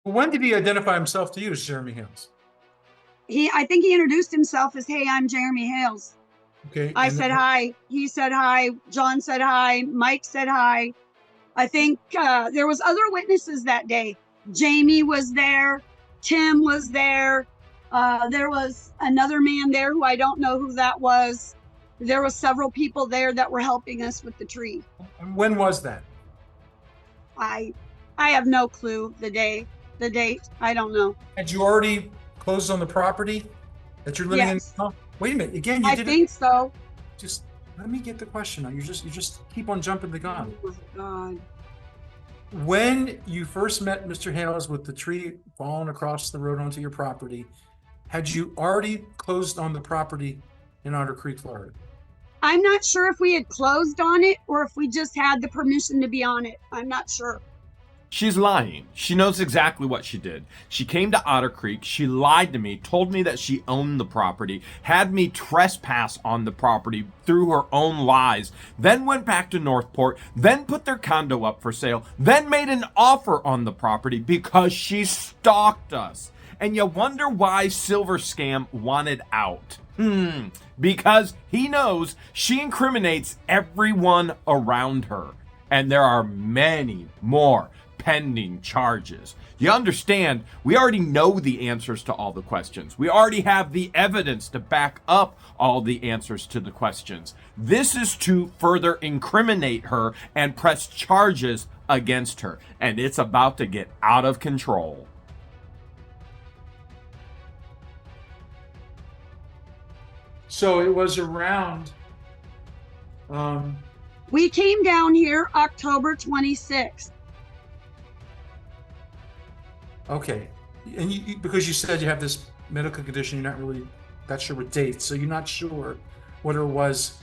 When did he identify himself to you as Jeremy Hales? I think he introduced himself as, "Hey, I'm Jeremy Hales." Okay. I said hi. He said hi. John said hi. Mike said hi. I think there was other witnesses that day. Jamie was there. Tim was there. There was another man there who I don't know who that was. There was several people there that were helping us with the tree. And when was that? I have no clue the date. I don't know. Had you already closed on the property that you're living Yes. in? Oh, wait a minute. Again, you I did think so. Just let me get the question out. You just keep on jumping the gun. Oh my God. When you first met Mr. Hales with the tree falling across the road onto your property, had you already closed on the property in Otter Creek, Florida? I'm not sure if we had closed on it or if we just had the permission to be on it. I'm not sure. She's lying. She knows exactly what she did. She came to Otter Creek. She lied to me, told me that she owned the property, had me trespass on the property through her own lies, then went back to Northport, then put their condo up for sale, then made an offer on the property because she stalked us. And you wonder why Silver Scam wanted out. Because he knows she incriminates everyone around her. And there are many more pending charges. You understand, we already know the answers to all the questions. We already have the evidence to back up all the answers to the questions. This is to further incriminate her and press charges against her. And it's about to get out of control. So it was around. We came down here October 26th. Okay, and because you said you have this medical condition, you're not really that sure what date, so you're not sure what it was.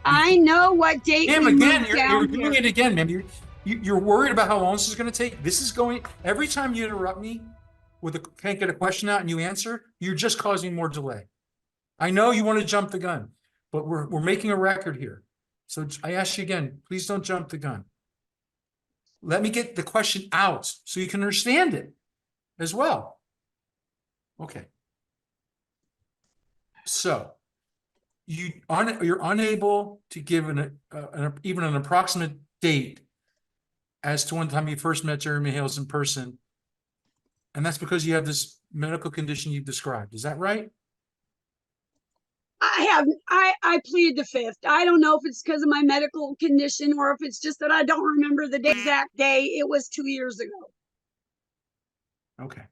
I know what date Ma'am, we again, moved you're down doing here. it again, ma'am. You're worried about how long this is going to take. This is going, every time you interrupt me with a can't get a question out and you answer, you're just causing more delay. I know you want to jump the gun, but we're making a record here. So I ask you again, please don't jump the gun. Let me get the question out so you can understand it as well. Okay. So you're unable to give even an approximate date as to when time you first met Jeremy Hales in person. And that's because you have this medical condition you've described. Is that right? I plead the fifth. I don't know if it's because of my medical condition or if it's just that I don't remember the exact day. It was 2 years ago. Okay.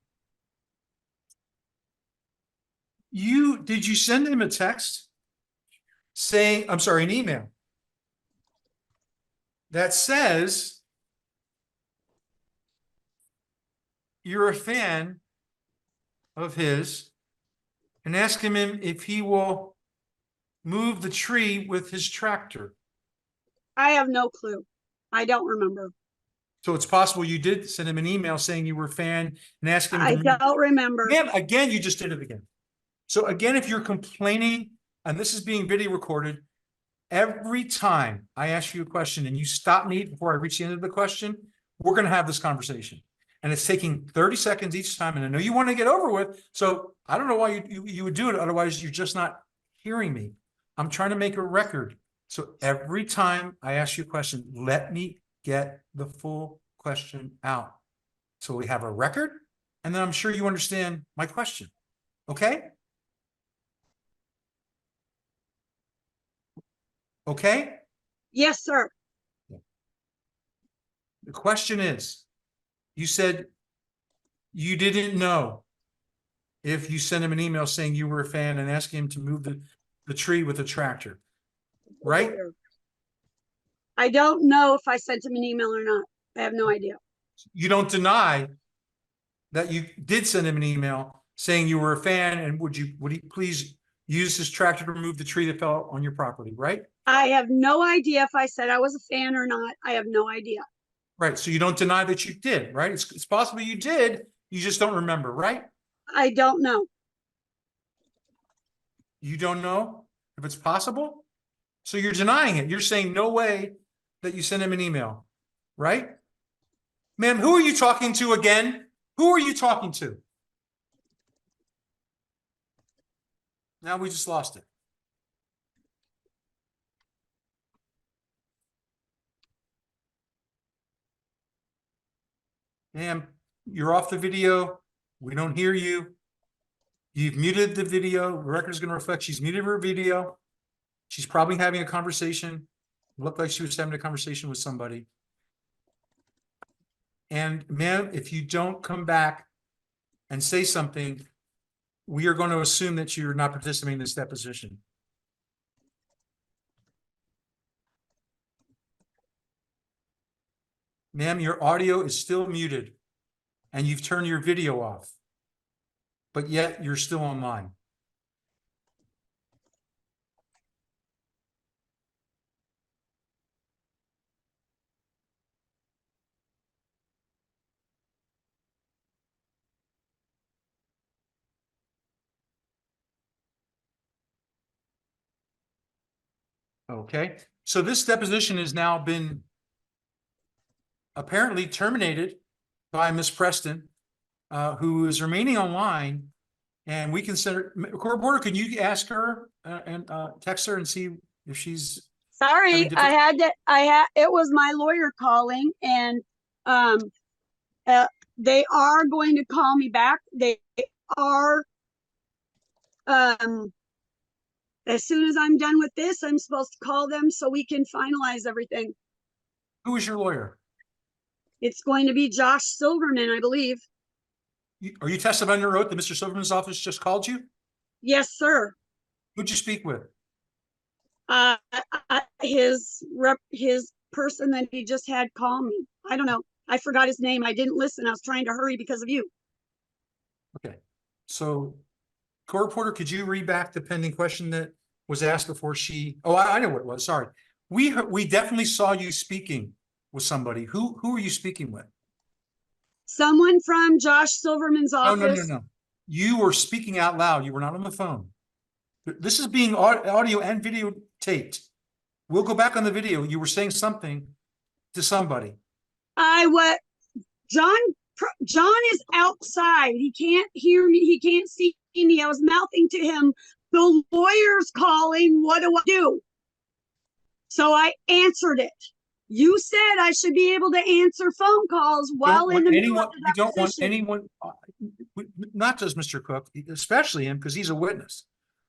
Did you send him a text saying, I'm sorry, an email that says you're a fan of his and ask him if he will move the tree with his tractor? I have no clue. I don't remember. So it's possible you did send him an email saying you were a fan and ask him. I don't remember. Ma'am, again, you just did it again. So again, if you're complaining, and this is being video recorded, every time I ask you a question and you stop me before I reach the end of the question, we're going to have this conversation. And it's taking 30 seconds each time. And I know you want to get over with. So I don't know why you would do it. Otherwise, you're just not hearing me. I'm trying to make a record. So every time I ask you a question, let me get the full question out. So we have a record, and then I'm sure you understand my question. Okay? Okay? Yes, sir. The question is, you said you didn't know if you sent him an email saying you were a fan and asking him to move the tree with a tractor, right? I don't know if I sent him an email or not. I have no idea. You don't deny that you did send him an email saying you were a fan and would he please use his tractor to remove the tree that fell on your property, right? I have no idea if I said I was a fan or not. I have no idea. Right. So you don't deny that you did, right? It's possible you did. You just don't remember, right? I don't know. You don't know if it's possible? So you're denying it. You're saying no way that you sent him an email, right? Ma'am, who are you talking to again? Who are you talking to? Now we just lost it. Ma'am, you're off the video. We don't hear you. You've muted the video. The record is going to reflect she's muted her video. She's probably having a conversation. Looked like she was having a conversation with somebody. And ma'am, if you don't come back and say something, we are going to assume that you're not participating in this deposition. Ma'am, your audio is still muted and you've turned your video off, but yet you're still online. Okay, so this deposition has now been apparently terminated by Ms. Preston, who is remaining online. And we consider, court reporter, can you ask her and text her and see if she's Sorry, having it was my lawyer calling, and they are going to call me back. They are, as soon as I'm done with this, I'm supposed to call them so we can finalize everything. Who is your lawyer? It's going to be Josh Silverman, I believe. Are you testifying under oath that Mr. Silverman's office just called you? Yes, sir. Who'd you speak with? His person that he just had call me. I don't know. I forgot his name. I didn't listen. I was trying to hurry because of you. Okay, so court reporter, could you read back the pending question that was asked before she? Oh, I know what it was. Sorry, we definitely saw you speaking with somebody. Who are you speaking with? Someone from Josh Silverman's office. No. You were speaking out loud. You were not on the phone. This is being audio and video taped. We'll go back on the video. You were saying something to somebody. John is outside. He can't hear me. He can't see me. I was mouthing to him, the lawyer's calling. What do I do? So I answered it. You said I should be able to answer phone calls while in the middle of the You don't want deposition. anyone, not just Mr. Cook, especially him, because he's a witness.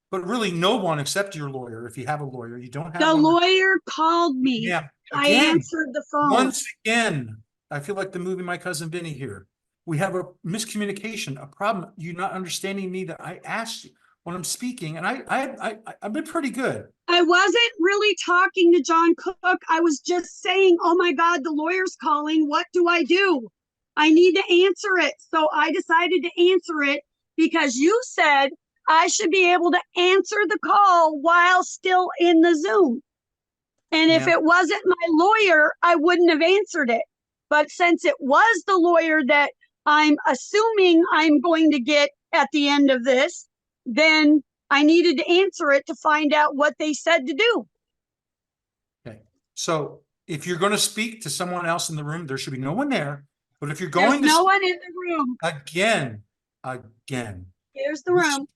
But really, no one except your lawyer. If you have a lawyer, you don't have The one. lawyer called me. Yeah, I again, answered the phone. once again, I feel like the movie My Cousin Vinny here. We have a miscommunication, a problem. You're not understanding me that I asked you when I'm speaking, and I've been pretty good. I wasn't really talking to John Cook. I was just saying, oh my God, the lawyer's calling. What do I do? I need to answer it. So I decided to answer it because you said I should be able to answer the call while still in the Zoom. And if it wasn't my lawyer, I wouldn't have answered it. But since it was the lawyer that I'm assuming I'm going to get at the end of this, then I needed to answer it to find out what they said to do. Okay, so if you're going to speak to someone else in the room, there should be no one there. But if you're going There's to no one in the room. again, Here's the room.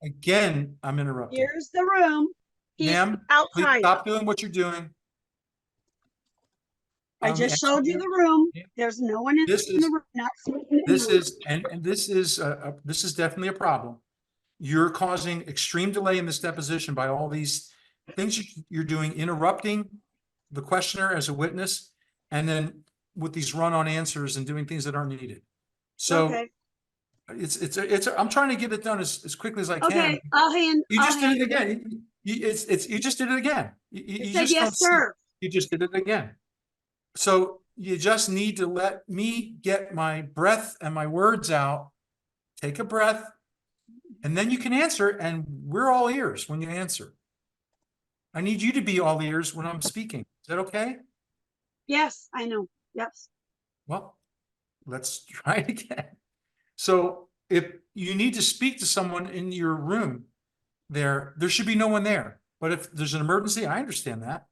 again, I'm interrupting. Here's the room. He's Ma'am, please outside. stop doing what you're doing. I just showed you the room. There's no one in the room. Not This is definitely a problem. You're causing extreme delay in this deposition by all these things you're doing, interrupting the questioner as a witness, and then with these run-on answers and doing things that aren't needed. So okay. I'm trying to get it done as quickly as I can. Okay, I'll hand. You just I'll did it hand again. You just did it again. You said, just yes, don't see- sir. You just did it again. So you just need to let me get my breath and my words out. Take a breath, and then you can answer, and we're all ears when you answer. I need you to be all ears when I'm speaking. Is that okay? Yes, I know. Yes. Well, let's try it again. So if you need to speak to someone in your room, there should be no one there. But if there's an emergency, I understand that.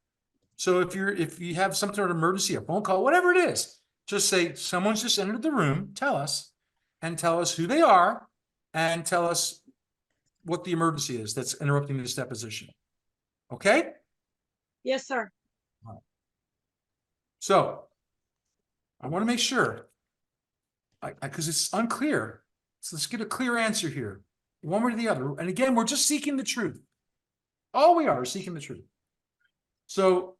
So if you have some sort of emergency, a phone call, whatever it is, just say, someone's just entered the room, tell us, and tell us who they are and tell us what the emergency is that's interrupting this deposition. Okay? Yes, sir. So I want to make sure, because it's unclear. So let's get a clear answer here, one way or the other. And again, we're just seeking the truth. All we are is seeking the truth. So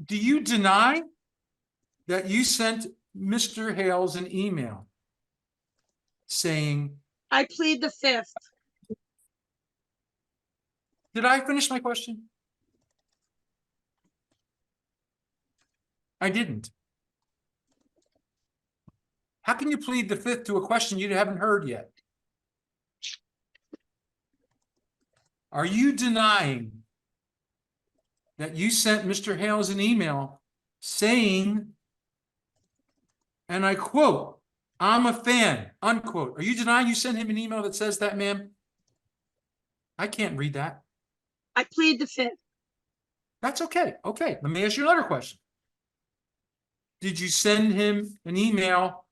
do you deny that you sent Mr. Hales an email saying, I plead the fifth. did I finish my question? I didn't. How can you plead the fifth to a question you haven't heard yet? Are you denying that you sent Mr. Hales an email saying, and I quote, "I'm a fan," unquote? Are you denying you sent him an email that says that, ma'am? I can't read that. I plead the fifth. That's okay. Okay, let me ask you another question. Did you send him an email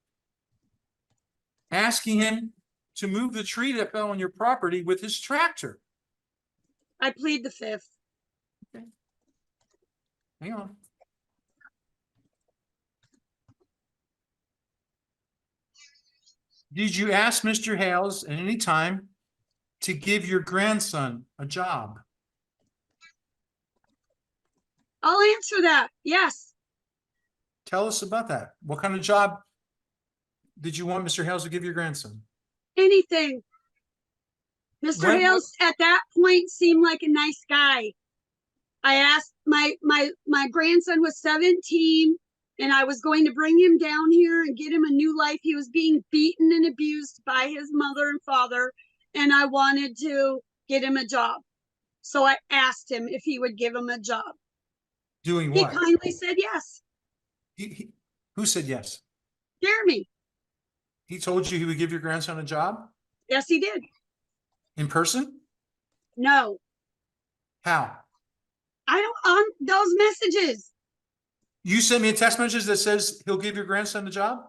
asking him to move the tree that fell on your property with his tractor? I plead the fifth. Hang on. Did you ask Mr. Hales at any time to give your grandson a job? I'll answer that. Yes. Tell us about that. What kind of job did you want Mr. Hales to give your grandson? Anything. Mr. When- Hales at that point seemed like a nice guy. I asked my grandson was 17 and I was going to bring him down here and get him a new life. He was being beaten and abused by his mother and father, and I wanted to get him a job. So I asked him if he would give him a job. Doing He what? kindly said yes. Who said yes? Jeremy. He told you he would give your grandson a job Yes, he did. in person? No. How? I don't on those messages. You sent me a text message that says he'll give your grandson a job?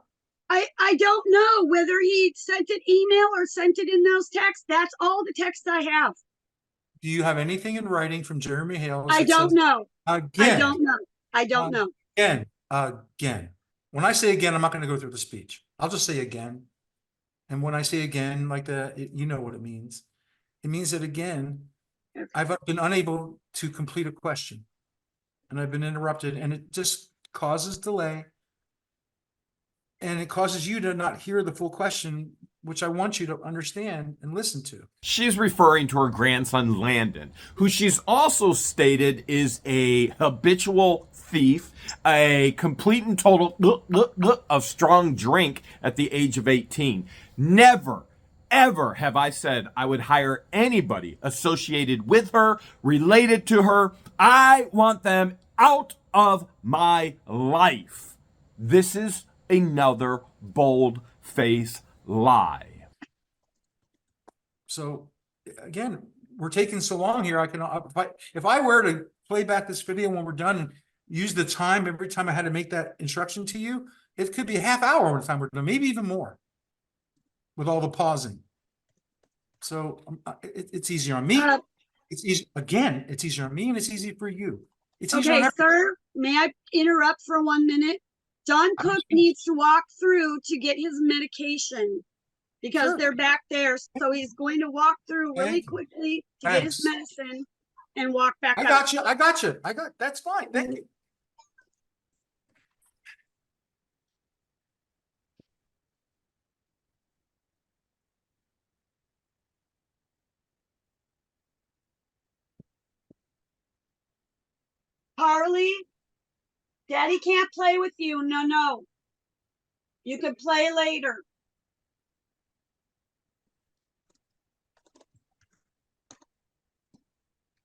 I don't know whether he sent an email or sent it in those texts. That's all the texts I have. Do you have anything in writing from Jeremy Hales? I that don't says, know. Again. I don't know. I don't know. Again. When I say again, I'm not going to go through the speech. I'll just say again. And when I say again, like you know what it means. It means that again, Okay. I've been unable to complete a question. And I've been interrupted, and it just causes delay. And it causes you to not hear the full question, which I want you to understand and listen to. She's referring to her grandson, Landon, who she's also stated is a habitual thief, a complete and total of strong drink at the age of 18. Never, ever have I said I would hire anybody associated with her, related to her. I want them out of my life. This is another bold-faced lie. So again, we're taking so long here. If I were to play back this video when we're done and use the time every time I had to make that instruction to you, it could be a half hour by the time we're done, maybe even more, with all the pausing. So it's easier on me. It's easy again. It's easier on me, and it's easy for you. It's easier Okay, on sir, may I interrupt for 1 minute? John Cook needs to walk through to get his medication because Sure. they're back there. So he's going to walk through really Thank you. quickly to get his Thanks. medicine and walk back I out. got you. That's fine. Thank you. Harley, Daddy can't play with you. No. You can play later.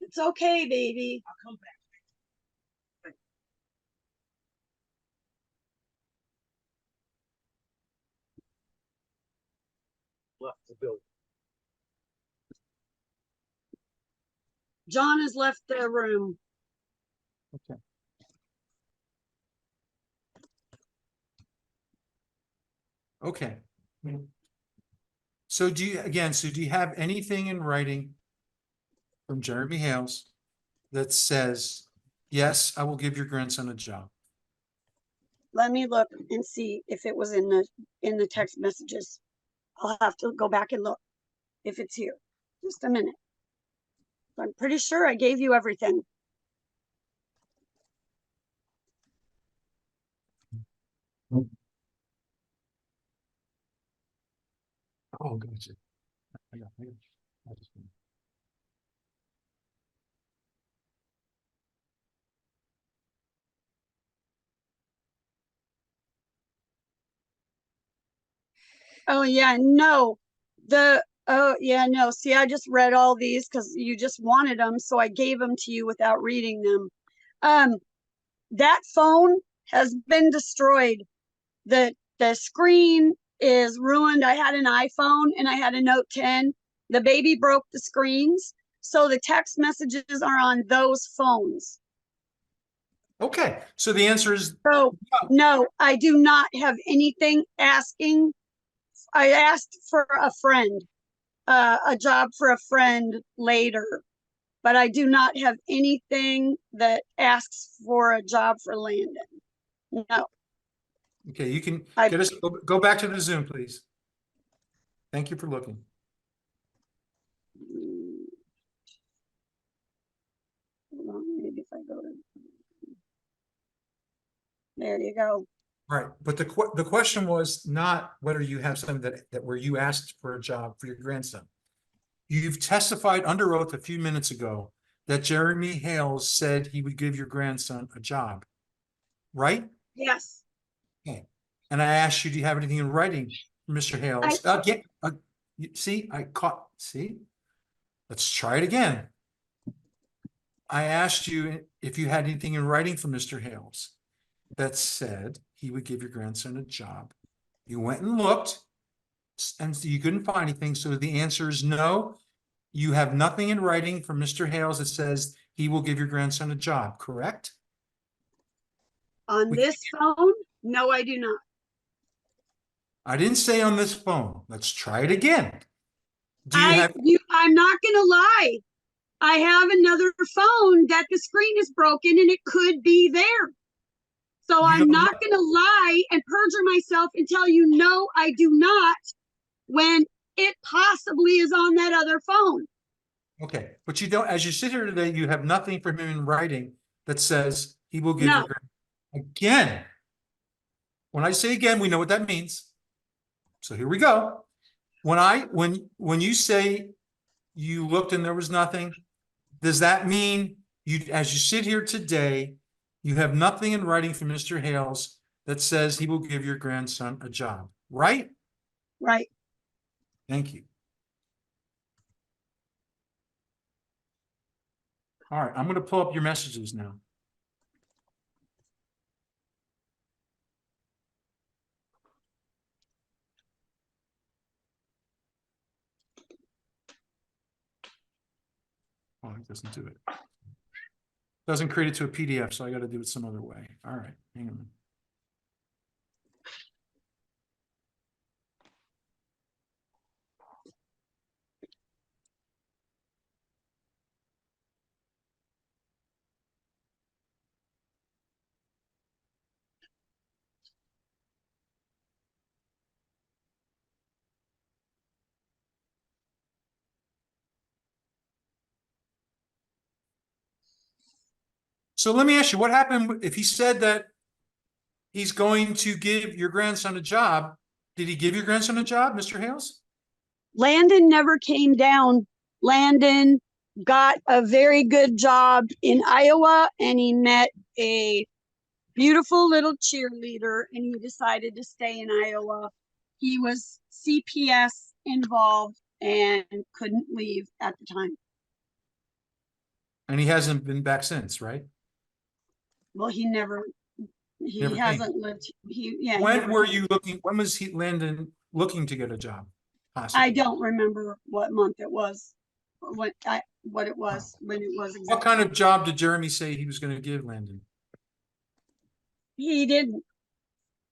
It's okay, baby. I'll come back. Left the building. John has left the room. Okay. Okay. So do you have anything in writing from Jeremy Hales that says, yes, I will give your grandson a job? Let me look and see if it was in the text messages. I'll have to go back and look if it's here. Just a minute. I'm pretty sure I gave you everything. Oh, gotcha. I got it. Oh yeah, no. Oh yeah, no. See, I just read all these because you just wanted them, so I gave them to you without reading them. That phone has been destroyed. The screen is ruined. I had an iPhone and I had a Note 10. The baby broke the screens, so the text messages are on those phones. Okay, so the answer is So no, I do not have anything asking. I asked for a friend, a job for a friend later, but I do not have anything that asks for a job for Landon. No, okay. You can I- get us, go back to the Zoom, please. Thank you for looking. hold on, maybe if I go to, there you go. Right, but the question was not whether you have something that where you asked for a job for your grandson. You've testified under oath a few minutes ago that Jeremy Hales said he would give your grandson a job, right? Yes, Okay. And I asked you, do you have anything in writing, Mr. Hales? Again, see? Let's try it again. I asked you if you had anything in writing from Mr. Hales that said he would give your grandson a job. You went and looked and you couldn't find anything. So the answer is no. You have nothing in writing from Mr. Hales that says he will give your grandson a job, correct? on this phone, no, I do not. I didn't say on this phone. Let's try it again. Do you have, I'm not gonna lie. I have another phone that the screen is broken and it could be there. So You I'm don't not gonna lie and perjure myself and tell you, no, I do not, when it possibly is on that other phone. okay, but you don't, as you sit here today, you have nothing from him in writing that says he will give No. your again. When I say again, we know what that means. So here we go. When you say you looked and there was nothing, does that mean you, as you sit here today, you have nothing in writing from Mr. Hales that says he will give your grandson a job, right? Right. Thank you. All right, I'm going to pull up your messages now. Oh, it doesn't do it. Doesn't create it to a PDF, so I got to do it some other way. All right, hang on. So let me ask you, what happened if he said that he's going to give your grandson a job? Did he give your grandson a job, Mr. Hales? Landon never came down. Landon got a very good job in Iowa and he met a beautiful little cheerleader and he decided to stay in Iowa. He was CPS involved and couldn't leave at the time. And he hasn't been back since, right? Well, he Never hasn't lived. When were you looking? When was Landon looking to get a job? Possibly. I don't remember what month it was, when it was exactly. What kind of job did Jeremy say he was going to give Landon? He didn't.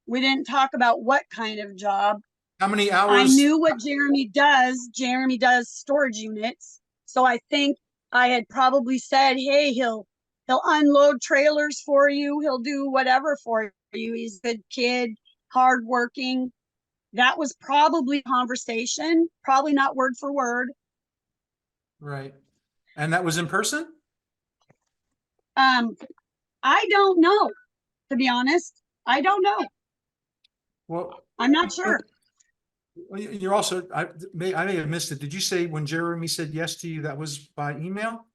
We didn't talk about what kind of job. How many I hours? knew what Jeremy does. Jeremy does storage units. So I think I had probably said, hey, he'll unload trailers for you. He'll do whatever for you. He's a good kid, hardworking. That was probably conversation, probably not word for word. Right. And that was in person? I don't know, to be honest. I don't know. Well, I'm not sure. you're also, I may have missed it. Did you say when Jeremy said yes to you, that was by email?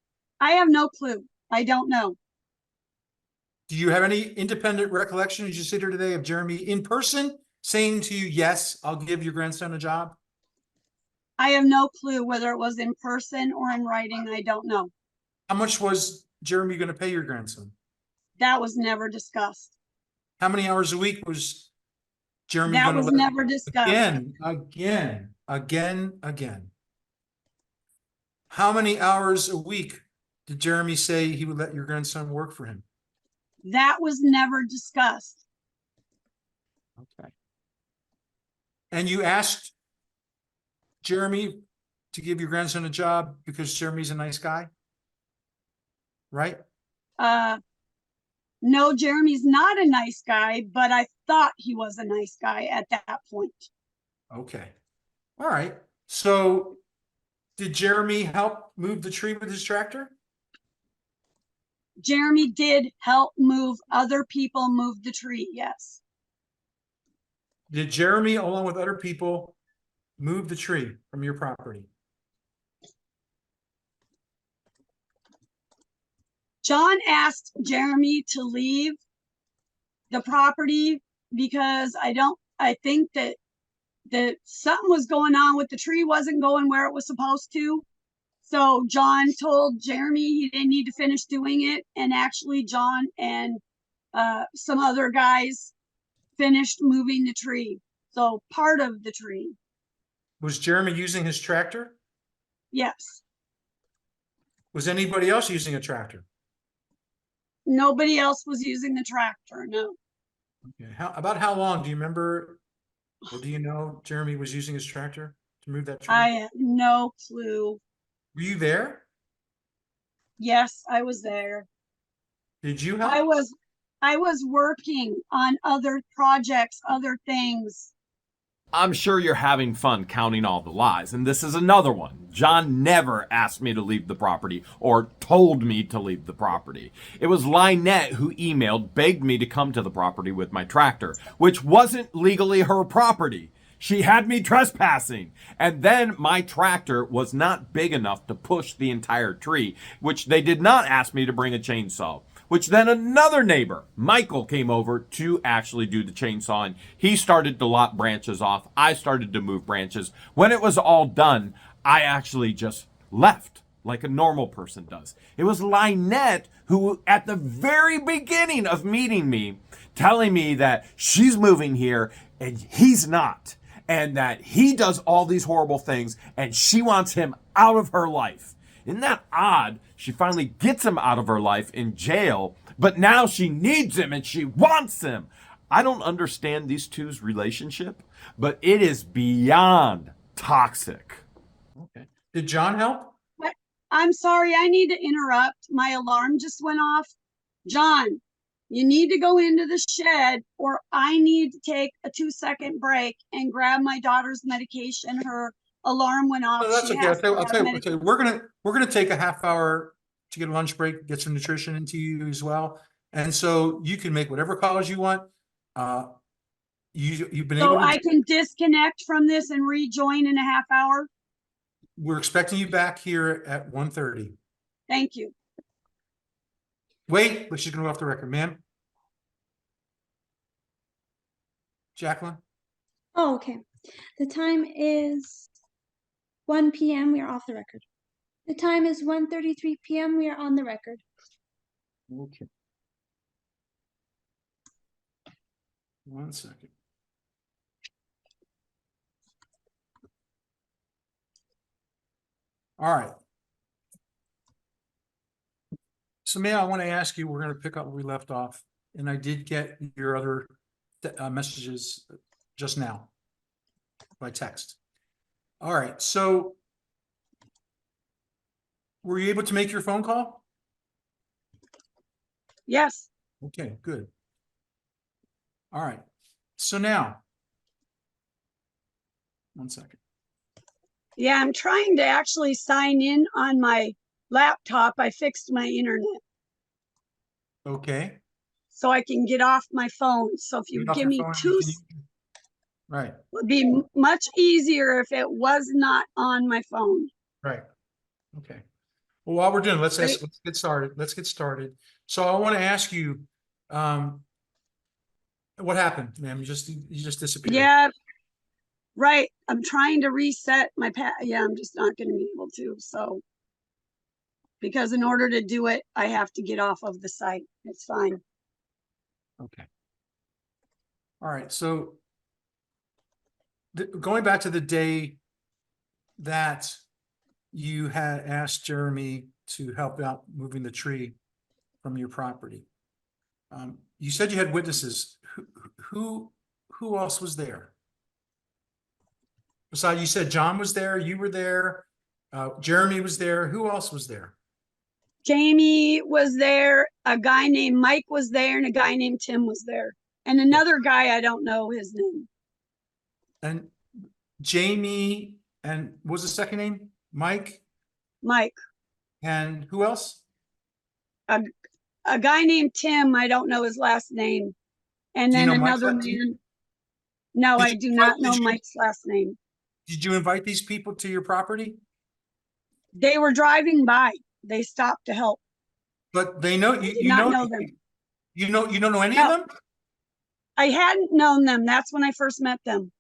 I have no clue. I don't know. Do you have any independent recollection as you sit here today of Jeremy in person saying to you, yes, I'll give your grandson a job? I have no clue whether it was in person or in writing. I don't know. How much was Jeremy going to pay your grandson? That was never discussed. How many hours a week was Jeremy That going to was let? never discussed. Again. How many hours a week did Jeremy say he would let your grandson work for him? That was never discussed. Okay. And you asked Jeremy to give your grandson a job because Jeremy's a nice guy? Right? No, Jeremy's not a nice guy, but I thought he was a nice guy at that point. Okay. All right. So did Jeremy help move the tree with his tractor? Jeremy did help move other people move the tree. Yes. Did Jeremy, along with other people, move the tree from your property? John asked Jeremy to leave the property because I think that something was going on with the tree, wasn't going where it was supposed to. So John told Jeremy he didn't need to finish doing it. And actually John and some other guys finished moving the tree. So part of the tree. Was Jeremy using his tractor? Yes. Was anybody else using a tractor? Nobody else was using the tractor. No. Okay. About how long do you remember, or do you know Jeremy was using his tractor to move that tree? I have no clue. Were you there? Yes, I was there. Did you help? I was working on other projects, other things. I'm sure you're having fun counting all the lies, and this is another one. John never asked me to leave the property or told me to leave the property. It was LIEnette who emailed, begged me to come to the property with my tractor, which wasn't legally her property. She had me trespassing. And then my tractor was not big enough to push the entire tree, which they did not ask me to bring a chainsaw. Which then another neighbor, Michael, came over to actually do the chainsaw, and he started to lop branches off. I started to move branches. When it was all done, I actually just left like a normal person does. It was LIEnette who, at the very beginning of meeting me, telling me that she's moving here and he's not, and that he does all these horrible things and she wants him out of her life. Isn't that odd? She finally gets him out of her life in jail, but now she needs him and she wants him. I don't understand these two's relationship, but it is beyond toxic. Okay. Did John help? I'm sorry, I need to interrupt. My alarm just went off. John, you need to go into the shed, or I need to take a 2-second break and grab my daughter's medication. Her alarm went off. No, that's She okay. has to I'll have tell you, medication. we're gonna take a half hour to get a lunch break, get some nutrition into you as well. And so you can make whatever calls you want. You've been able So to. I can disconnect from this and rejoin in a half hour? We're expecting you back here at 1:30. Thank you. Wait, but she's gonna go off the record, ma'am. Jacqueline? Oh, okay. The time is 1 p.m. We are off the record. The time is 1:33 p.m. We are on the record. Okay. 1 second. All right. So, Maya, I want to ask you, we're going to pick up where we left off, and I did get your other messages just now by text. All right, so were you able to make your phone call? Yes. Okay, good. All right, so now, one second. Yeah, I'm trying to actually sign in on my laptop. I fixed my internet Okay. so I can get off my phone. So if you Get off give your me phone and two, right, would be much easier if it was not on my phone. right. Okay. Well, while we're doing, let's Right. get started. Let's get started. So I want to ask you, what happened, ma'am? You just disappeared. Yeah, right. I'm trying to reset my Yeah, I'm just not going to be able to. So, because in order to do it, I have to get off of the site. It's fine. Okay. All right. So going back to the day that you had asked Jeremy to help out moving the tree from your property, you said you had witnesses. Who else was there? Besides, you said John was there, you were there, Jeremy was there. Who else was there? Jamie was there. A guy named Mike was there, and a guy named Tim was there, and another guy, I don't know his name. And Jamie, and what was the second name? Mike, Mike. and who else? A guy named Tim, I don't know his last name. And Do you then know Mike's another last name? man. No, Did I you do invite- not know did you- Mike's last name. Did you invite these people to your property? They were driving by. They stopped to help. But they know I did not know them. You don't know any No. of them? I hadn't known them. That's when I first met them.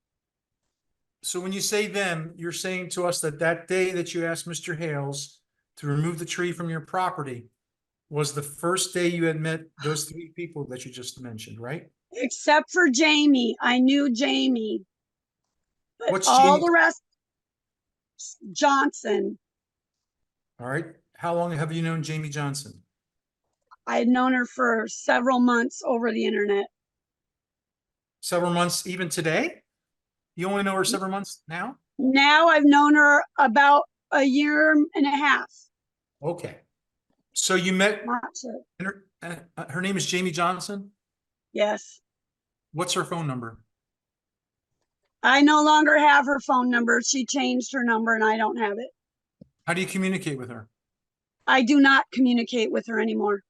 So when you say them, you're saying to us that that day that you asked Mr. Hales to remove the tree from your property was the first day you had met those three people that you just mentioned, right? Except for Jamie. I knew Jamie. But What's all Jamie? the rest, Johnson. All right. How long have you known Jamie Johnson? I had known her for several months over the internet. Several months, even today? You only know her several months now? Now I've known her about a year and a half. Okay. So you met, Not sure. her name is Jamie Johnson? Yes. What's her phone number? I no longer have her phone number. She changed her number and I don't have it. How do you communicate with her? I do not communicate with her anymore.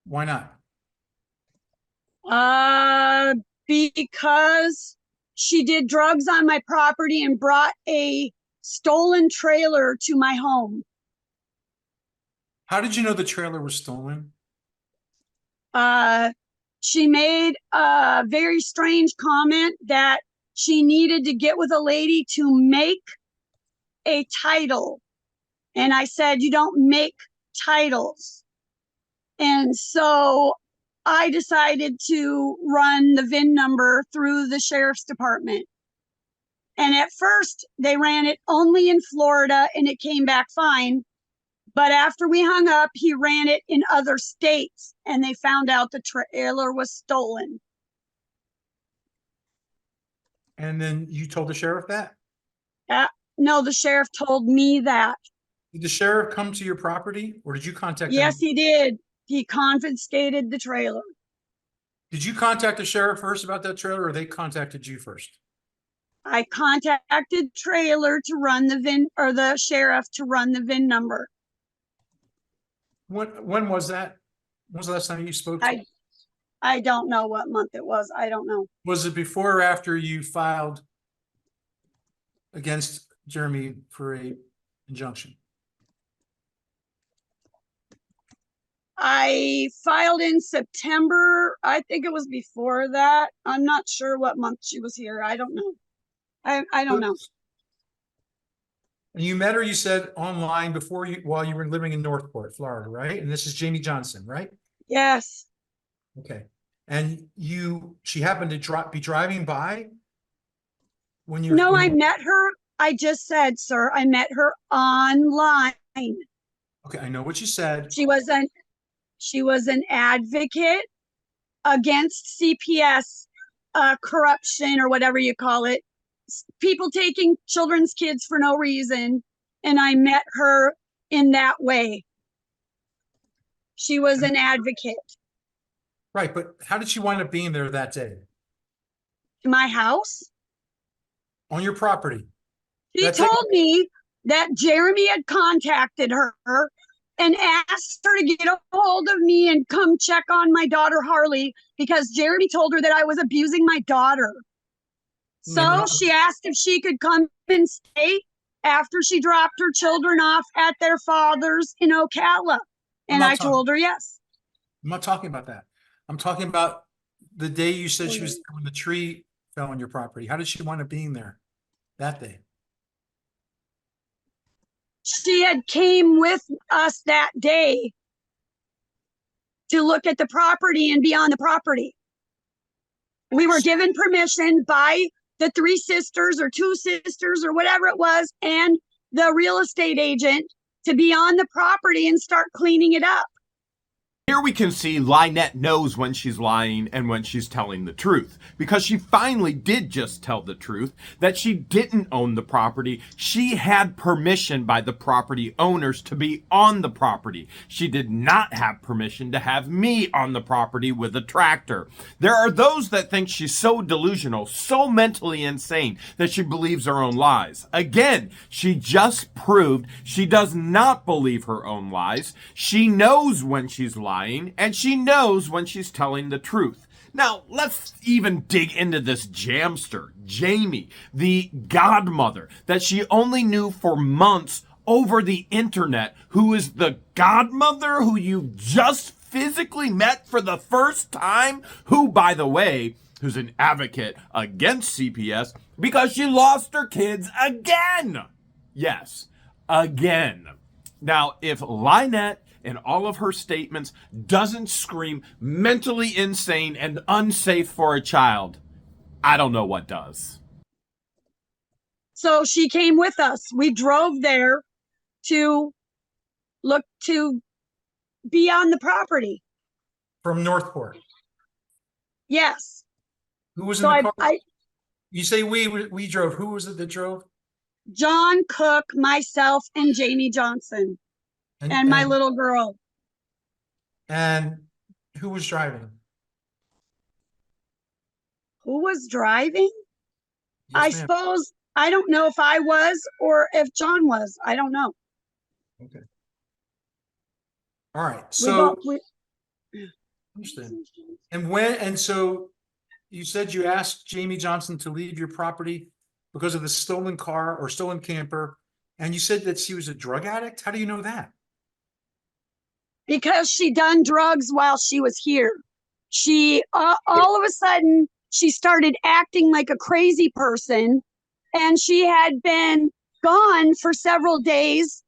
Why not? Because she did drugs on my property and brought a stolen trailer to my home. How did you know the trailer was stolen? She made a very strange comment that she needed to get with a lady to make a title. And I said, you don't make titles. And so I decided to run the VIN number through the sheriff's department. And at first they ran it only in Florida and it came back fine. But after we hung up, he ran it in other states and they found out the trailer was stolen. And then you told the sheriff that? No, the sheriff told me that. Did the sheriff come to your property or did you contact them? Yes, he did. He confiscated the trailer. Did you contact the sheriff first about that trailer or they contacted you first? I contacted trailer to run the VIN, or the sheriff to run the VIN number. When was that? When was the last time you spoke to him? I don't know what month it was. I don't know. Was it before or after you filed against Jeremy for a injunction? I filed in September. I think it was before that. I'm not sure what month she was here. I don't know. I don't know. And you met her, you said, online before while you were living in Northport, Florida, right? And this is Jamie Johnson, right? Yes. Okay. And she happened to be driving by when you No, I met her. I just said, sir, I met her online. Okay, I know what you said. She was an advocate against CPS corruption or whatever you call it, people taking children's kids for no reason. And I met her in that way. She was an advocate. Right, but how did she wind up being there that day? My house, On your property? she That's it. told me that Jeremy had contacted her and asked her to get a hold of me and come check on my daughter Harley because Jeremy told her that I was abusing my daughter. So she asked if she could come and stay after she dropped her children off at their father's in Ocala. And I told her yes. I'm not talking about that. I'm talking about the day you said she was, when the tree fell on your property. How did she wind up being there that day? She had came with us that day to look at the property and be on the property. We were given permission by the 3 sisters or 2 sisters or whatever it was and the real estate agent to be on the property and start cleaning it up. Here we can see LIEnette knows when she's lying and when she's telling the truth, because she finally did just tell the truth that she didn't own the property. She had permission by the property owners to be on the property. She did not have permission to have me on the property with a tractor. There are those that think she's so delusional, so mentally insane that she believes her own lies. Again, she just proved she does not believe her own lies. She knows when she's lying, and she knows when she's telling the truth. Now, let's even dig into this jamster, Jamie, the godmother that she only knew for months over the internet, who is the godmother who you just physically met for the first time, who, by the way, who's an advocate against CPS because she lost her kids again. Yes, again. Now, if LIEnette in all of her statements doesn't scream mentally insane and unsafe for a child, I don't know what does. So she came with us. We drove there to look to be on the property. From Northport. Yes. Who was in So the car? You say we drove. Who was it that drove? John Cook, myself, and Jamie Johnson, and my little girl. And who was driving? Who was driving? Yes, I ma'am. suppose, I don't know if I was or if John was. I don't know. Okay. All right. So, We understand. And so you said you asked Jamie Johnson to leave your property because of the stolen car or stolen camper. And you said that she was a drug addict. How do you know that? because she done drugs while she was here. She all of a sudden she started acting like a crazy person, and she had been gone for several days,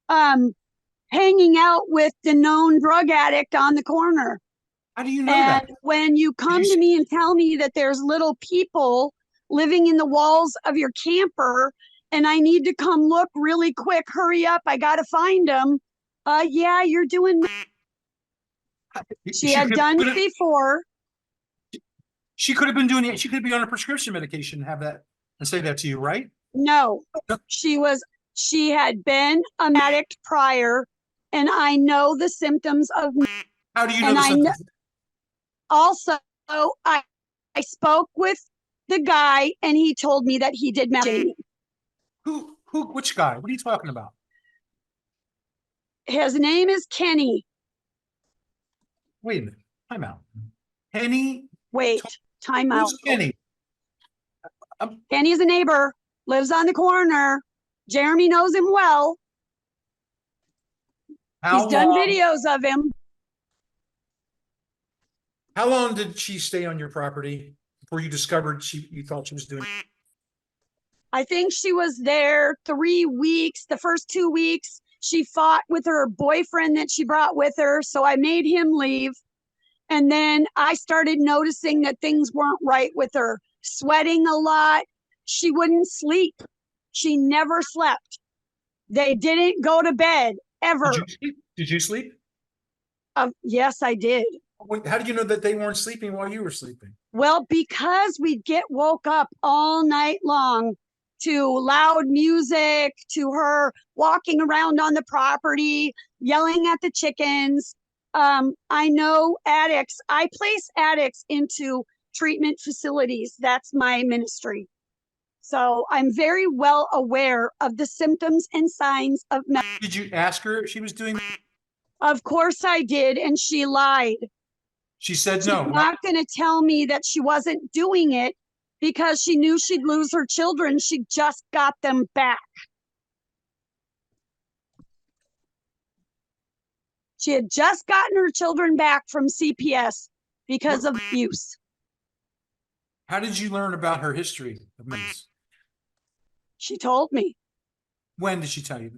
hanging out with the known drug addict on the corner. How do you know And that? when you come to me and tell me that there's little people living in the walls of your camper and I need to come look really quick, hurry up, I got to find them. Yeah, you're doing. She had done it before. She could have been doing it. She could be on a prescription medication and have that and say that to you, right? No, she had been an addict prior, and I know the symptoms of. How do you know the symptoms? Also, I spoke with the guy, and he told me that he did Jamie. Which guy? What are you talking about? His name is Kenny. Wait a minute. Time out. Kenny? Wait, time out. Who's Kenny? Kenny's a neighbor, lives on the corner. Jeremy knows him well. He's done videos of him. How long did she stay on your property before you discovered you thought she was doing it? I think she was there 3 weeks. The first 2 weeks, she fought with her boyfriend that she brought with her. So I made him leave. And then I started noticing that things weren't right with her. Sweating a lot. She wouldn't sleep. She never slept. They didn't go to bed ever. Did you sleep? Yes, I did. How do you know that they weren't sleeping while you were sleeping? Well, because we'd get woke up all night long to loud music, to her walking around on the property, yelling at the chickens. I know addicts. I place addicts into treatment facilities. That's my ministry. So I'm very well aware of the symptoms and signs of meth. Did you ask her if she was doing that? Of course I did, and she lied. She said She's no. not going to tell me that she wasn't doing it because she knew she'd lose her children. She just got them back. She had just gotten her children back from CPS because of abuse. How did you learn about her history of meth? She told me. When did she tell you?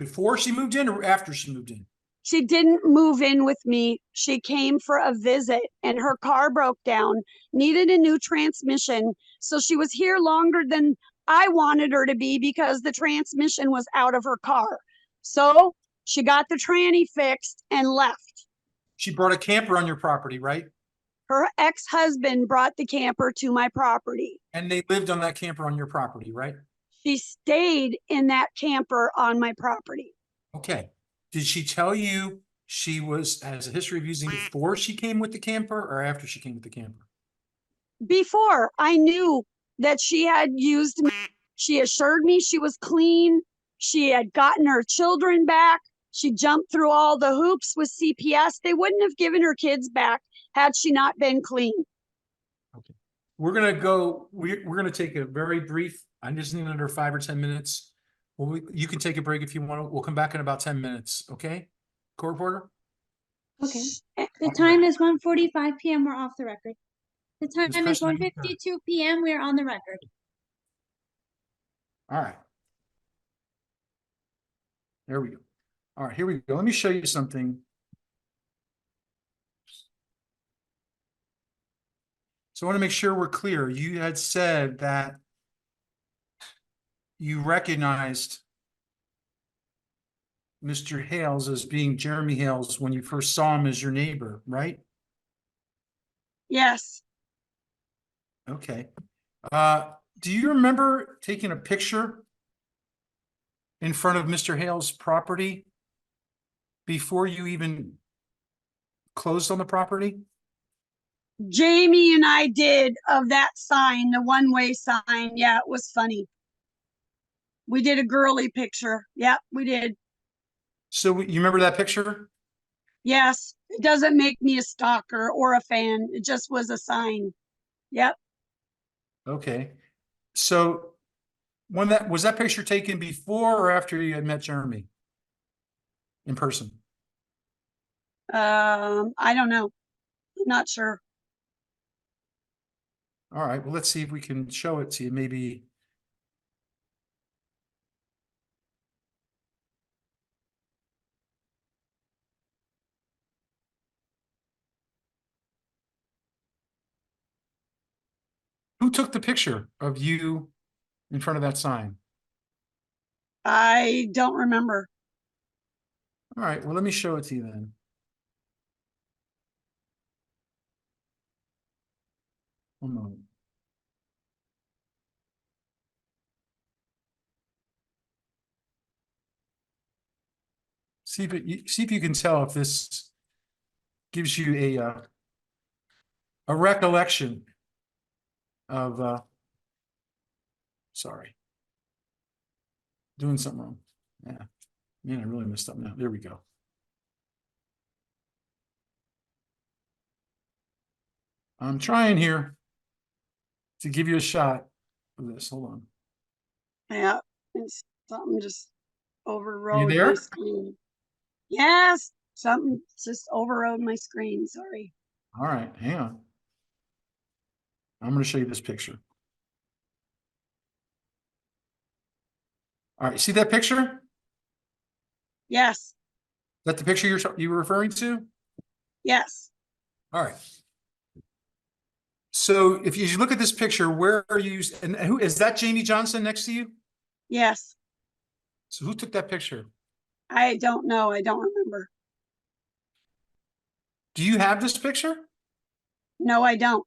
Before she moved in or after she moved in? She didn't move in with me. She came for a visit and her car broke down, needed a new transmission. So she was here longer than I wanted her to be because the transmission was out of her car. So she got the tranny fixed and left. She brought a camper on your property, right? Her ex-husband brought the camper to my property. And they lived on that camper on your property, right? She stayed in that camper on my property. Okay. Did she tell you she has a history of using before she came with the camper or after she came with the camper? Before I knew that she had used, she assured me she was clean. She had gotten her children back. She jumped through all the hoops with CPS. They wouldn't have given her kids back had she not been clean. Okay. We're gonna take a very brief, I just need under 5 or 10 minutes. Well, you can take a break if you want. We'll come back in about 10 minutes, okay? Court reporter? Okay. The time is 1:45 p.m. We're off the record. The time is Kristen, 1:52 p.m. We are on the record. All right. There we go. All right, here we go. Let me show you something. So I want to make sure we're clear. You had said that you recognized Mr. Hales as being Jeremy Hales when you first saw him as your neighbor, right? Yes. Okay. Do you remember taking a picture in front of Mr. Hales' property before you even closed on the property? Jamie and I did of that sign, the one-way sign. Yeah, it was funny. We did a girly picture. Yep, we did. So you remember that picture? Yes, it doesn't make me a stalker or a fan. It just was a sign. Yep. Okay. So when was that picture taken before or after you had met Jeremy in person? I don't know. I'm not sure. All right, well, let's see if we can show it to you. Maybe. Who took the picture of you in front of that sign? I don't remember. All right, well, let me show it to you then. One moment. See if you can tell if this gives you a recollection of sorry. Doing something wrong. Yeah. Man, I really messed up now. There we go. I'm trying here to give you a shot of this. Hold on. Yeah, it's something just overrode there? my screen. Yes, something just overrode my screen. Sorry. All right, hang on. I'm going to show you this picture. All right, see that picture? Is Yes, that the picture you were referring to? yes. All right. So if you look at this picture, where are you? And who is that? Jamie Johnson next to you? Yes. So who took that picture? I don't know. I don't remember. Do you have this picture? No, I don't.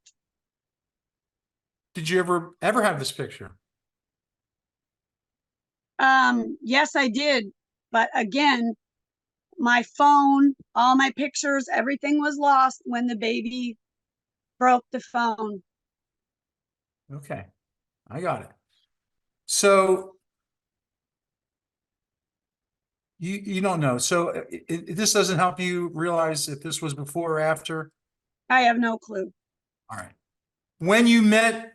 Did you ever have this picture? Yes, I did. But again, my phone, all my pictures, everything was lost when the baby broke the phone. Okay, I got it. So you don't know. So this doesn't help you realize if this was before or after. I have no clue. All right. When you met,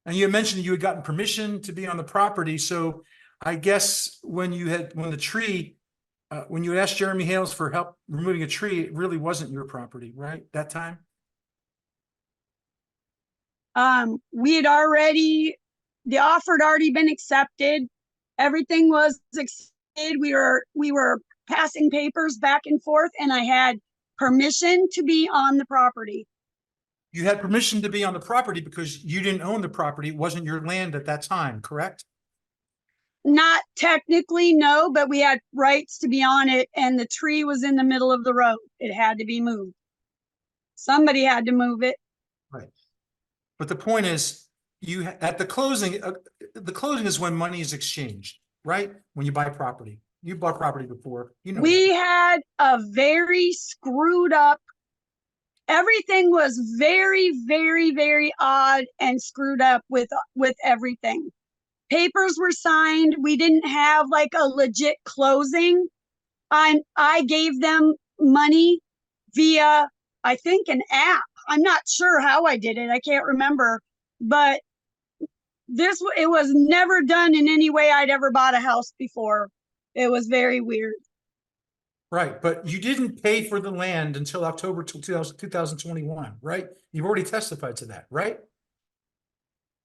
and you had mentioned that you had gotten permission to be on the property. So I guess when the tree, when you asked Jeremy Hales for help removing a tree, it really wasn't your property, right? That time? We had already, the offer had already been accepted. Everything was accepted. We were passing papers back and forth, and I had permission to be on the property. You had permission to be on the property because you didn't own the property. It wasn't your land at that time, correct? Not technically, no, but we had rights to be on it, and the tree was in the middle of the road. It had to be moved. Somebody had to move it. Right. But the point is, at the closing is when money is exchanged, right? When you buy property. You bought property before, you know. We that. had a very screwed up, everything was very, very, very odd and screwed up with everything. Papers were signed. We didn't have like a legit closing. I gave them money via, I think, an app. I'm not sure how I did it. I can't remember, but it was never done in any way I'd ever bought a house before. It was very weird. Right, but you didn't pay for the land until October 2021, right? You've already testified to that, right?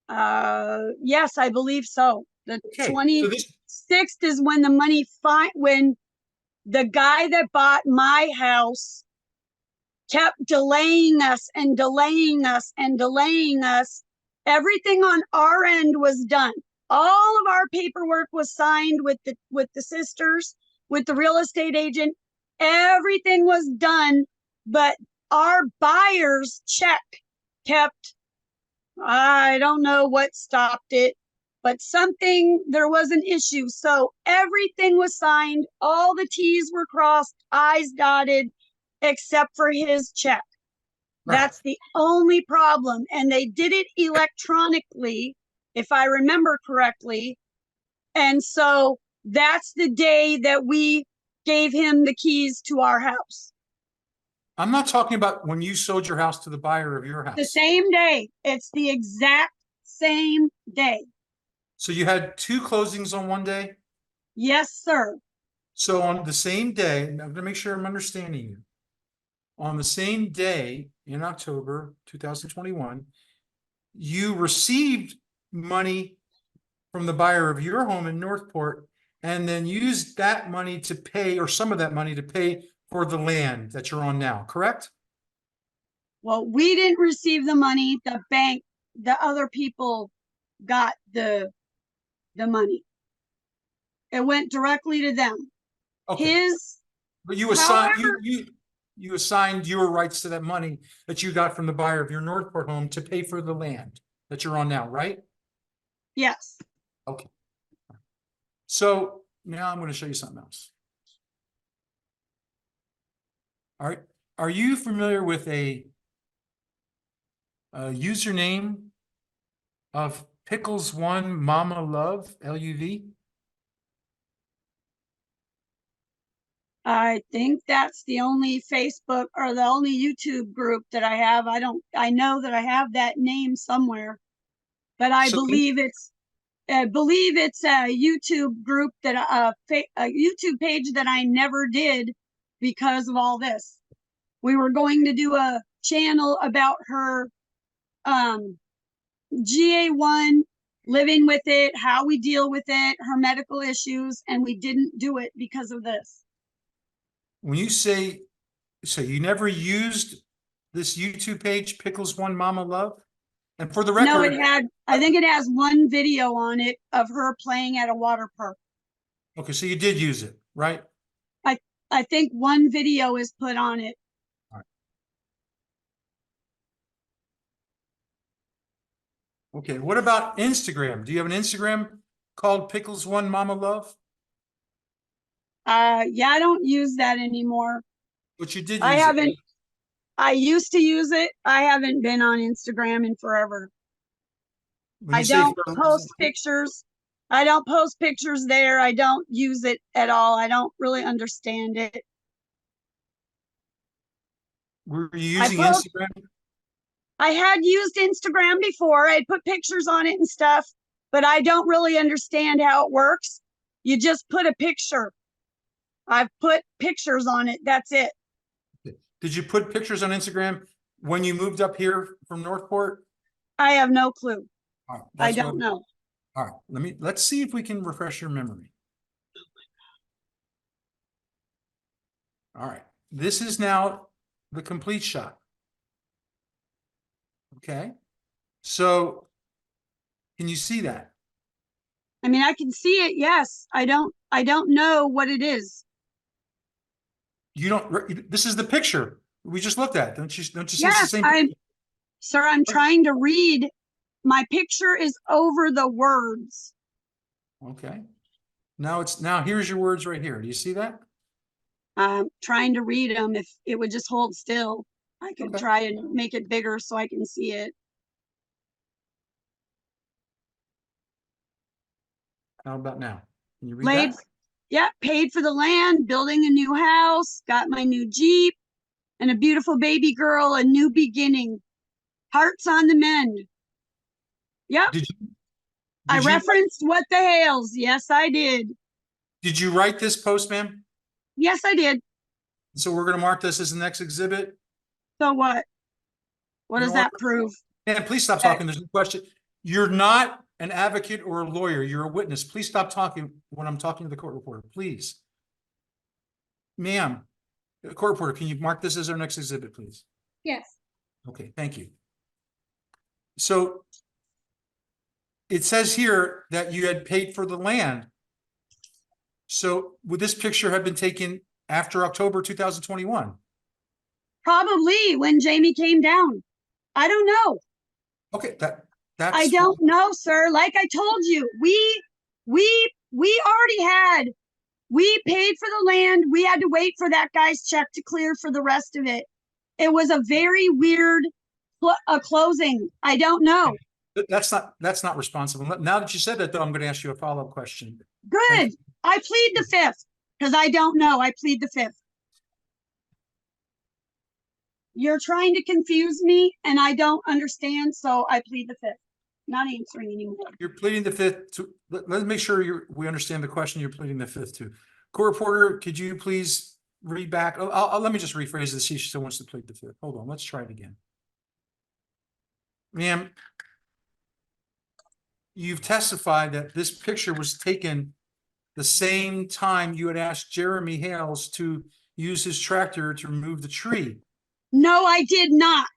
Yes, I believe so. The Okay, so 26th is when the money when the guy that bought my house kept delaying us and delaying us and delaying us. Everything on our end was done. All of our paperwork was signed with the sisters, with the real estate agent. Everything was done, but our buyer's check kept, I don't know what stopped it, but there was an issue. So everything was signed, all the T's were crossed, I's dotted, except for his check. Right. That's the only problem. And they did it electronically, if I remember correctly. And so that's the day that we gave him the keys to our house. I'm not talking about when you sold your house to the buyer of your house. The same day. It's the exact same day. So you had two closings on one day? Yes, sir. So on the same day, I'm going to make sure I'm understanding you. On the same day in October 2021, you received money from the buyer of your home in Northport and then used that money to pay, or some of that money to pay for the land that you're on now, correct? Well, we didn't receive the money. The bank, the other people got the money. It went directly to them. Okay. But you assigned you assigned your rights to that money that you got from the buyer of your Northport home to pay for the land that you're on now, right? Yes. Okay. So now I'm going to show you something else. All right. Are you familiar with a username of Pickles1 Mama Love, LUV? I think that's the only Facebook or the only YouTube group that I have. I know that I have that name somewhere, but I believe it's a YouTube group that a YouTube page that I never did because of all this. We were going to do a channel about her GA1, living with it, how we deal with it, her medical issues, and we didn't do it because of this. When you say, so you never used this YouTube page, Pickles1 Mama Love? And for the record, no, I think it has one video on it of her playing at a water park. Okay, so you did use it, right? I think one video is put on it. All right. Okay, what about Instagram? Do you have an Instagram called Pickles One Mama Love? Yeah, I don't use that anymore. But you did I use it. haven't, I used to use it. I haven't been on Instagram in forever. When I you say don't post pictures. I don't post pictures there. I don't use it at all. I don't really understand it. were you I using post, Instagram? I had used Instagram before. I'd put pictures on it and stuff, but I don't really understand how it works. You just put a picture. I've put pictures on it. That's it. Did you put pictures on Instagram when you moved up here from Northport? I have no clue. All right, I that's don't know. All right, let's see if we can refresh your memory. All right, this is now the complete shot. Okay, so can you see that? I mean, I can see it. Yes. I don't know what it is. You don't, this is the picture we just looked at. Don't you see it's the Yes, same picture? sir, I'm trying to read. My picture is over the words. Okay. Now here's your words right here. Do you see that? I'm trying to read them. If it would just hold still, I could Okay. try and make it bigger so I can see it. How about now? Can you read Laid, that? yeah, paid for the land, building a new house, got my new Jeep, and a beautiful baby girl, a new beginning. Hearts on the mend. Yep. Did you I did you referenced What the Hales. Yes, I did. did you write this post, ma'am? Yes, I did. So we're going to mark this as the next exhibit. So what? What You does know what? that prove? And please stop talking. There's no question. You're not an advocate or a lawyer. You're a witness. Please stop talking when I'm talking to the court reporter. Please. Ma'am, court reporter, can you mark this as our next exhibit, please? Yes. Okay, thank you. So it says here that you had paid for the land. So would this picture have been taken after October 2021? Probably when Jamie came down. I don't know. Okay, that's I don't know, sir. Like I told you, we already had, we paid for the land. We had to wait for that guy's check to clear for the rest of it. It was a very weird closing. I don't know. that's not responsible. Now that you said that, though, I'm going to ask you a follow-up question. Good. I plead the fifth because I don't know. I plead the fifth. You're trying to confuse me and I don't understand, so I plead the fifth. Not answering anymore. You're pleading the fifth to, let's make sure we understand the question you're pleading the fifth to. Court reporter, could you please read back? Let me just rephrase this. She still wants to plead the fifth. Hold on, let's try it again. Ma'am, you've testified that this picture was taken the same time you had asked Jeremy Hales to use his tractor to remove the tree. No, I did not.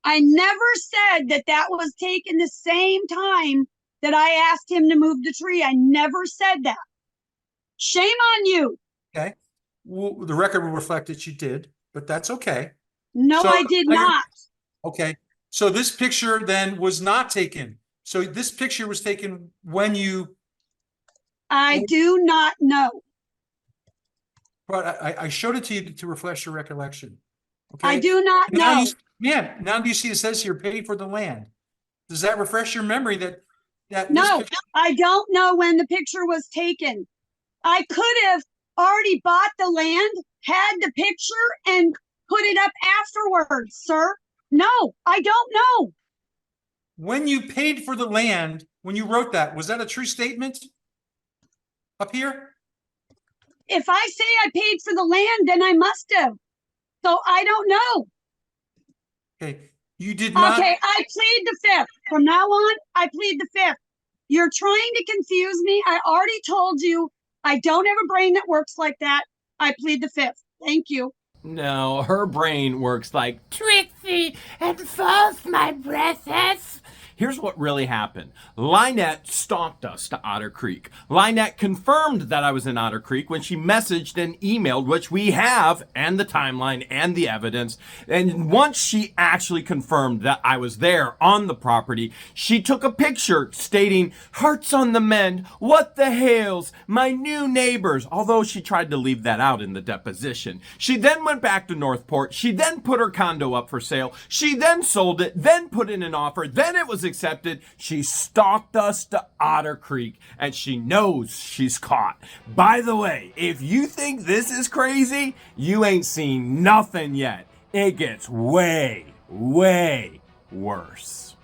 I never said that that was taken the same time that I asked him to move the tree. I never said that. Shame on you. Okay. Well, the record will reflect that you did, but that's okay. No, So, I did not. Okay. So this picture then was not taken. So this picture was taken when you, I do not know. but I showed it to you to refresh your recollection. Okay. I do not Now know. now do you see it says here paid for the land? Does that refresh your memory that this No, picture, I don't know when the picture was taken. I could have already bought the land, had the picture, and put it up afterwards, sir. No, I don't know. when you paid for the land, when you wrote that, was that a true statement up here? If I say I paid for the land, then I must have. So I don't know. Okay. You did not. Okay, I plead the fifth. From now on, I plead the fifth. You're trying to confuse me. I already told you I don't have a brain that works like that. I plead the fifth. Thank you. No, her brain works like Trixie and false my breathes. Here's what really happened. LIEnette stalked us to Otter Creek. LIEnette confirmed that I was in Otter Creek when she messaged and emailed, which we have, and the timeline and the evidence. And once she actually confirmed that I was there on the property, she took a picture stating, "Hearts on the mend, what the hails, my new neighbors," although she tried to leave that out in the deposition. She then went back to Northport. She then put her condo up for sale. She then sold it, then put in an offer, then it was accepted. She stalked us to Otter Creek, and she knows she's caught. By the way, if you think this is crazy, you ain't seen nothing yet. It gets way, way worse.